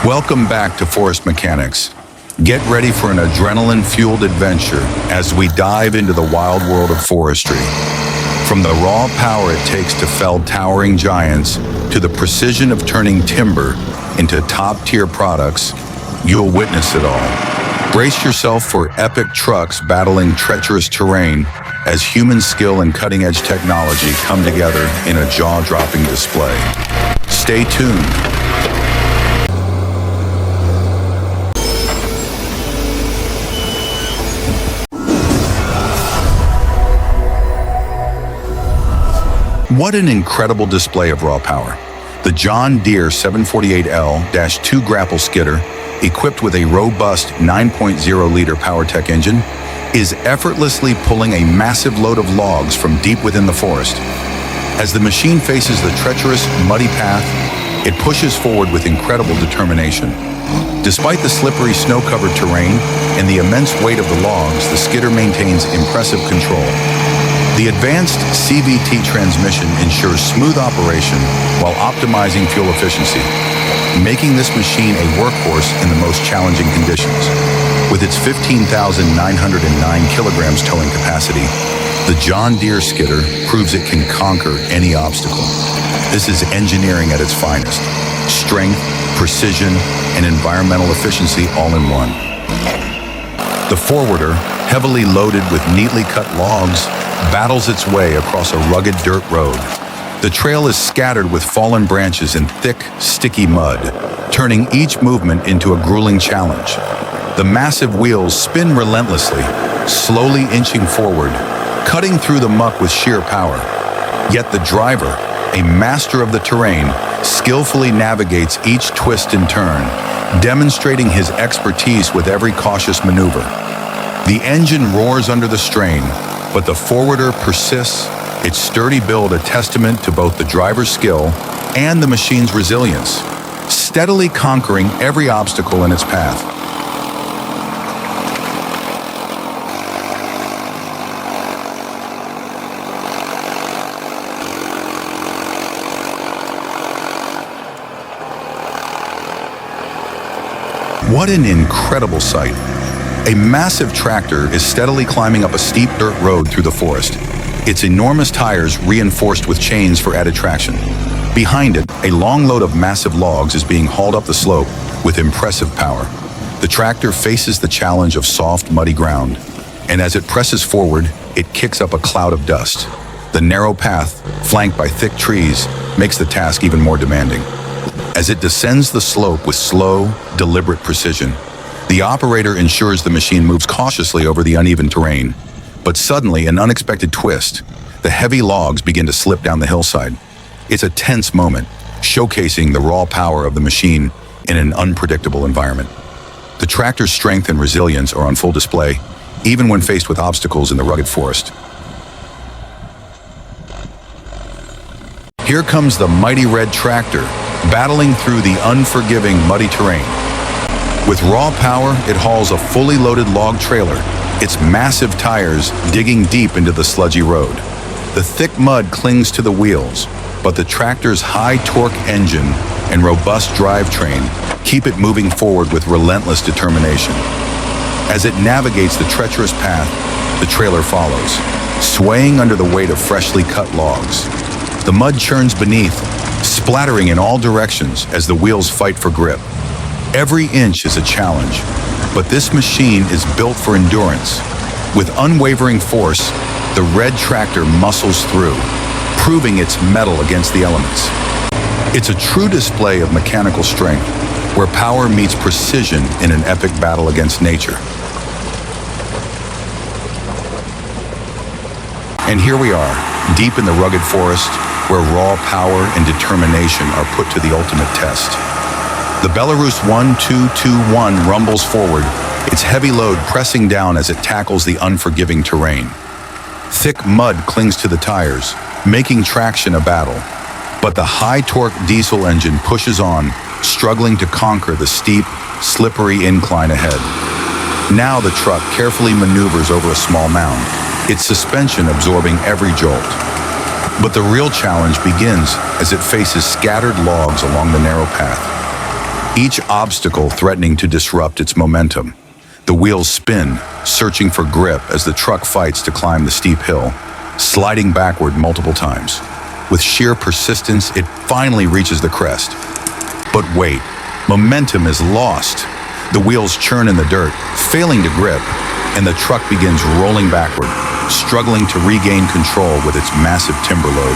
Welcome back to Forest Mechanics. Get ready for an adrenaline-fueled adventure as we dive into the wild world of forestry. From the raw power it takes to fell towering giants to the precision of turning timber into top-tier products, you'll witness it all. Brace yourself for epic trucks battling treacherous terrain as human skill and cutting-edge technology come together in a jaw-dropping display. Stay tuned. What an incredible display of raw power. The John Deere 748L-2 grapple skidder, equipped with a robust 9.0-liter PowerTech engine, is effortlessly pulling a massive load of logs from deep within the forest. As the machine faces the treacherous, muddy path, it pushes forward with incredible determination. Despite the slippery, snow-covered terrain and the immense weight of the logs, the skidder maintains impressive control. The advanced CVT transmission ensures smooth operation while optimizing fuel efficiency, making this machine a workhorse in the most challenging conditions. With its 15,909 kilograms towing capacity, the John Deere skidder proves it can conquer any obstacle. This is engineering at its finest: strength, precision, and environmental efficiency all in one. The forwarder, heavily loaded with neatly cut logs, battles its way across a rugged dirt road. The trail is scattered with fallen branches and thick, sticky mud, turning each movement into a grueling challenge. The massive wheels spin relentlessly, slowly inching forward, cutting through the muck with sheer power. Yet the driver, a master of the terrain, skillfully navigates each twist and turn, demonstrating his expertise with every cautious maneuver. The engine roars under the strain, but the forwarder persists, its sturdy build a testament to both the driver's skill and the machine's resilience, steadily conquering every obstacle in its path. What an incredible sight! A massive tractor is steadily climbing up a steep dirt road through the forest, its enormous tires reinforced with chains for added traction. Behind it, a long load of massive logs is being hauled up the slope with impressive power. The tractor faces the challenge of soft, muddy ground, and as it presses forward, it kicks up a cloud of dust. The narrow path, flanked by thick trees, makes the task even more demanding. As it descends the slope with slow, deliberate precision, the operator ensures the machine moves cautiously over the uneven terrain. But suddenly, an unexpected twist. The heavy logs begin to slip down the hillside. It's a tense moment, showcasing the raw power of the machine in an unpredictable environment. The tractor's strength and resilience are on full display, even when faced with obstacles in the rugged forest. Here comes the mighty red tractor, battling through the unforgiving, muddy terrain. With raw power, it hauls a fully loaded log trailer, its massive tires digging deep into the sludgy road. The thick mud clings to the wheels, but the tractor's high-torque engine and robust drivetrain keep it moving forward with relentless determination. As it navigates the treacherous path, the trailer follows, swaying under the weight of freshly cut logs. The mud churns beneath, splattering in all directions as the wheels fight for grip. Every inch is a challenge, but this machine is built for endurance. With unwavering force, the red tractor muscles through, proving its mettle against the elements. It's a true display of mechanical strength, where power meets precision in an epic battle against nature. And here we are, deep in the rugged forest, where raw power and determination are put to the ultimate test. The Belarus 1221 rumbles forward, its heavy load pressing down as it tackles the unforgiving terrain. Thick mud clings to the tires, making traction a battle. But the high-torque diesel engine pushes on, struggling to conquer the steep, slippery incline ahead. Now the truck carefully maneuvers over a small mound, its suspension absorbing every jolt. But the real challenge begins as it faces scattered logs along the narrow path. each obstacle threatening to disrupt its momentum. The wheels spin, searching for grip as the truck fights to climb the steep hill, sliding backward multiple times. With sheer persistence, it finally reaches the crest. But wait, momentum is lost. The wheels churn in the dirt, failing to grip, and the truck begins rolling backward, struggling to regain control with its massive timber load.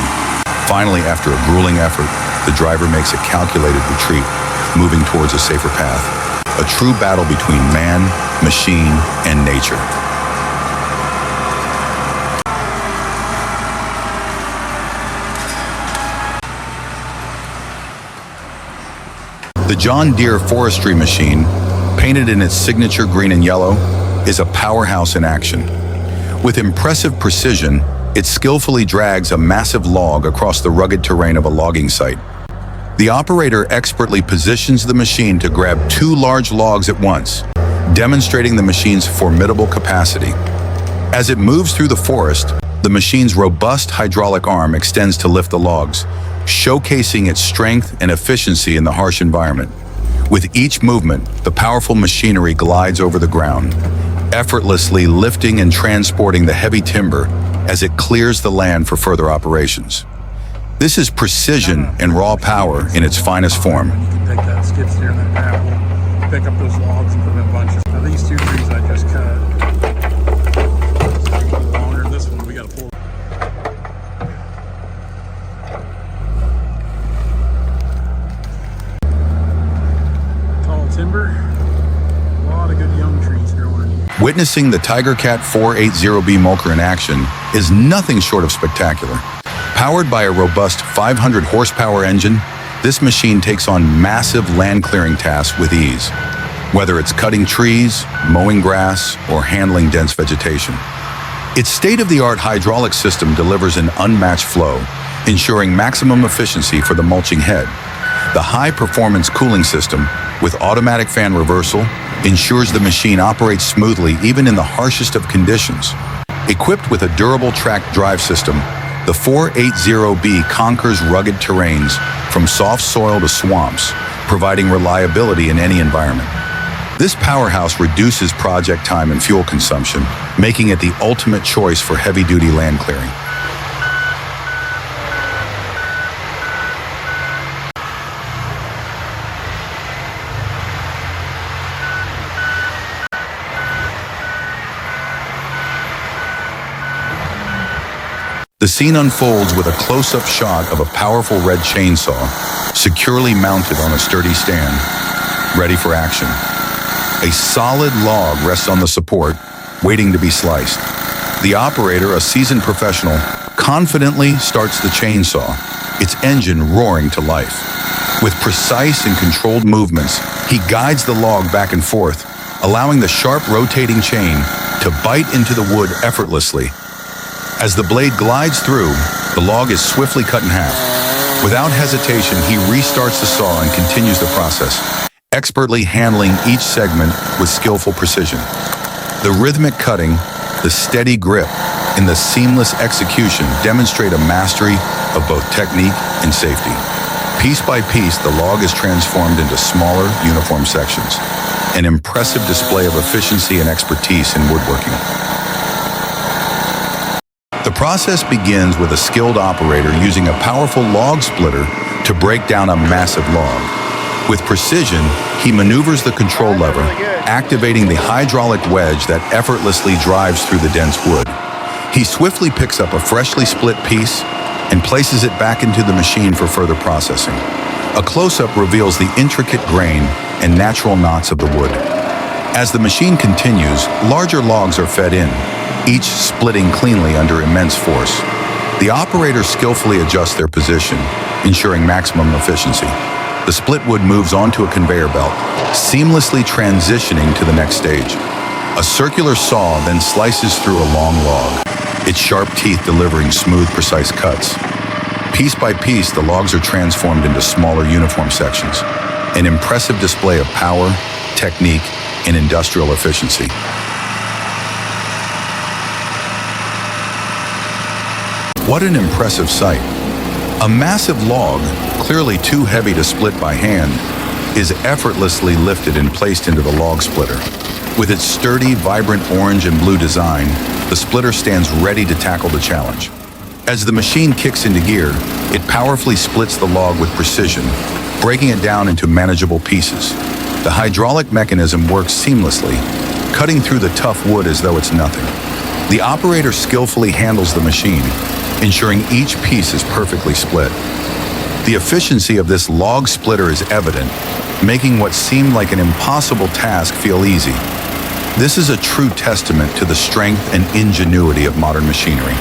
Finally, after a grueling effort, the driver makes a calculated retreat, moving towards a safer path. A true battle between man, machine, and nature. The John Deere forestry machine, painted in its signature green and yellow, is a powerhouse in action. With impressive precision, it skillfully drags a massive log across the rugged terrain of a logging site. The operator expertly positions the machine to grab 2 large logs at once, demonstrating the machine's formidable capacity. As it moves through the forest, the machine's robust hydraulic arm extends to lift the logs, showcasing its strength and efficiency in the harsh environment. With each movement, the powerful machinery glides over the ground, effortlessly lifting and transporting the heavy timber as it clears the land for further operations. This is precision and raw power in its finest form. You can take that skid steer and that grapple, pick up those logs and put them in bunches. Now these 2 trees I just cut, a little longer than this one, we got to pull. Tall timber, a lot of good young trees growing. Witnessing the Tigercat 480B mulcher in action is nothing short of spectacular. Powered by a robust 500 horsepower engine, this machine takes on massive land clearing tasks with ease, whether it's cutting trees, mowing grass, or handling dense vegetation. Its state-of-the-art hydraulic system delivers an unmatched flow, ensuring maximum efficiency for the mulching head. The high-performance cooling system, with automatic fan reversal, ensures the machine operates smoothly even in the harshest of conditions. Equipped with a durable track drive system, the 480B conquers rugged terrains from soft soil to swamps, providing reliability in any environment. This powerhouse reduces project time and fuel consumption, making it the ultimate choice for heavy-duty land clearing. The scene unfolds with a close-up shot of a powerful red chainsaw, securely mounted on a sturdy stand, ready for action. A solid log rests on the support, waiting to be sliced. The operator, a seasoned professional, confidently starts the chainsaw, its engine roaring to life. With precise and controlled movements, he guides the log back and forth, allowing the sharp rotating chain to bite into the wood effortlessly. As the blade glides through, the log is swiftly cut in half. Without hesitation, he restarts the saw and continues the process, expertly handling each segment with skillful precision. The rhythmic cutting, the steady grip, and the seamless execution demonstrate a mastery of both technique and safety. Piece by piece, the log is transformed into smaller, uniform sections, an impressive display of efficiency and expertise in woodworking. The process begins with a skilled operator using a powerful log splitter to break down a massive log. With precision, he maneuvers the control lever, activating the hydraulic wedge that effortlessly drives through the dense wood. He swiftly picks up a freshly split piece and places it back into the machine for further processing. A close-up reveals the intricate grain and natural knots of the wood. As the machine continues, larger logs are fed in, each splitting cleanly under immense force. The operator skillfully adjusts their position, ensuring maximum efficiency. The split wood moves onto a conveyor belt, seamlessly transitioning to the next stage. A circular saw then slices through a long log, its sharp teeth delivering smooth, precise cuts. Piece by piece, the logs are transformed into smaller uniform sections, an impressive display of power, technique, and industrial efficiency. What an impressive sight. A massive log, clearly too heavy to split by hand, is effortlessly lifted and placed into the log splitter. With its sturdy, vibrant orange and blue design, the splitter stands ready to tackle the challenge. As the machine kicks into gear, it powerfully splits the log with precision, breaking it down into manageable pieces. The hydraulic mechanism works seamlessly, cutting through the tough wood as though it's nothing. The operator skillfully handles the machine, ensuring each piece is perfectly split. The efficiency of this log splitter is evident, making what seemed like an impossible task feel easy. This is a true testament to the strength and ingenuity of modern machinery.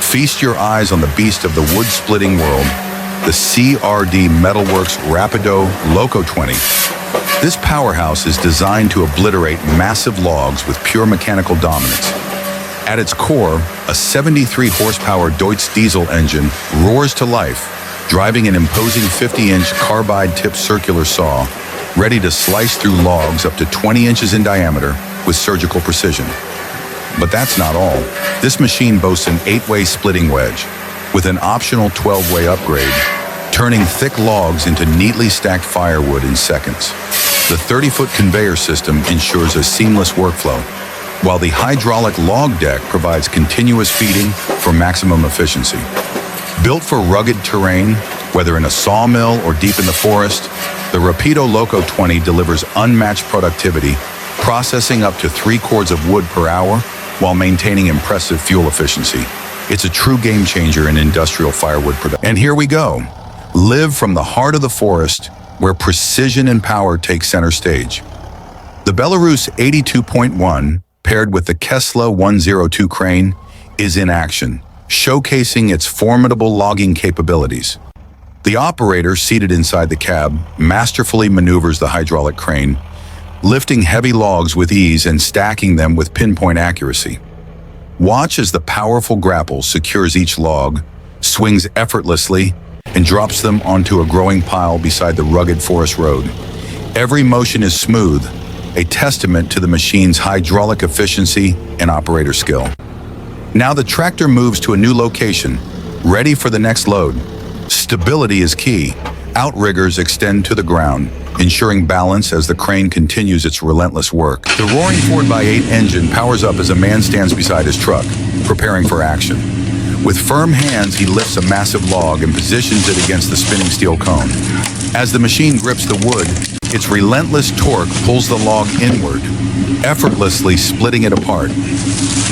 Feast your eyes on the beast of the wood-splitting world, the CRD Metalworks Rapido Loco 20. This powerhouse is designed to obliterate massive logs with pure mechanical dominance. At its core, a 73-horsepower Deutz diesel engine roars to life, driving an imposing 50-inch carbide-tipped circular saw, ready to slice through logs up to 20 inches in diameter with surgical precision. But that's not all. This machine boasts an 8-way splitting wedge, with an optional 12-way upgrade, turning thick logs into neatly stacked firewood in seconds. The 30-foot conveyor system ensures a seamless workflow, while the hydraulic log deck provides continuous feeding for maximum efficiency. Built for rugged terrain, whether in a sawmill or deep in the forest, the Rapido Loco 20 delivers unmatched productivity, processing up to 3 cords of wood per hour while maintaining impressive fuel efficiency. It's a true game changer in industrial firewood production. And here we go. Live from the heart of the forest, where precision and power take center stage. The Belarus 82.1, paired with the Kesla 102 crane, is in action, showcasing its formidable logging capabilities. The operator, seated inside the cab, masterfully maneuvers the hydraulic crane, lifting heavy logs with ease and stacking them with pinpoint accuracy. Watch as the powerful grapple secures each log, swings effortlessly, and drops them onto a growing pile beside the rugged forest road. Every motion is smooth, a testament to the machine's hydraulic efficiency and operator skill. Now the tractor moves to a new location, ready for the next load. Stability is key. Outriggers extend to the ground, ensuring balance as the crane continues its relentless work. The roaring 4x8 engine powers up as a man stands beside his truck, preparing for action. With firm hands, he lifts a massive log and positions it against the spinning steel cone. As the machine grips the wood, its relentless torque pulls the log inward, effortlessly splitting it apart.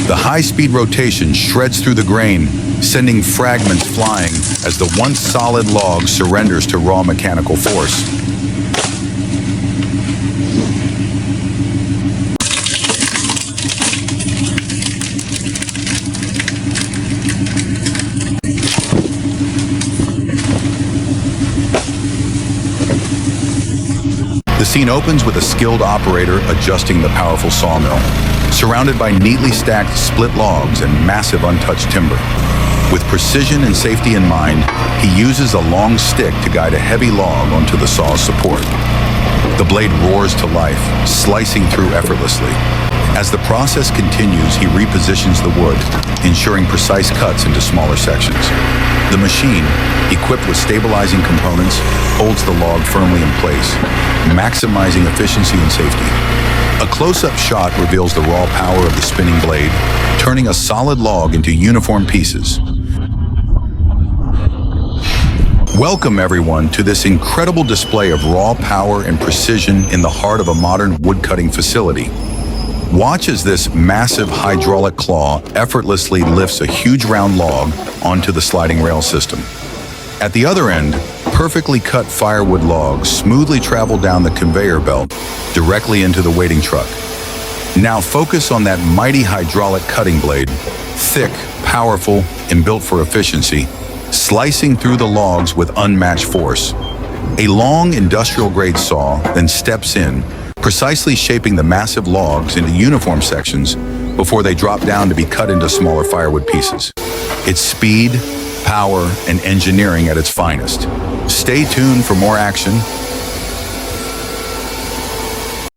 The high-speed rotation shreds through the grain, sending fragments flying as the once solid log surrenders to raw mechanical force. The scene opens with a skilled operator adjusting the powerful sawmill, surrounded by neatly stacked split logs and massive untouched timber. With precision and safety in mind, he uses a long stick to guide a heavy log onto the saw's support. The blade roars to life, slicing through effortlessly. As the process continues, he repositions the wood, ensuring precise cuts into smaller sections. The machine, equipped with stabilizing components, holds the log firmly in place, maximizing efficiency and safety. A close-up shot reveals the raw power of the spinning blade, turning a solid log into uniform pieces. Welcome, everyone, to this incredible display of raw power and precision in the heart of a modern wood-cutting facility. Watch as this massive hydraulic claw effortlessly lifts a huge round log onto the sliding rail system. At the other end, perfectly cut firewood logs smoothly travel down the conveyor belt directly into the waiting truck. Now focus on that mighty hydraulic cutting blade, thick, powerful, and built for efficiency, slicing through the logs with unmatched force. A long industrial-grade saw then steps in, precisely shaping the massive logs into uniform sections before they drop down to be cut into smaller firewood pieces. It's speed, power, and engineering at its finest. Stay tuned for more action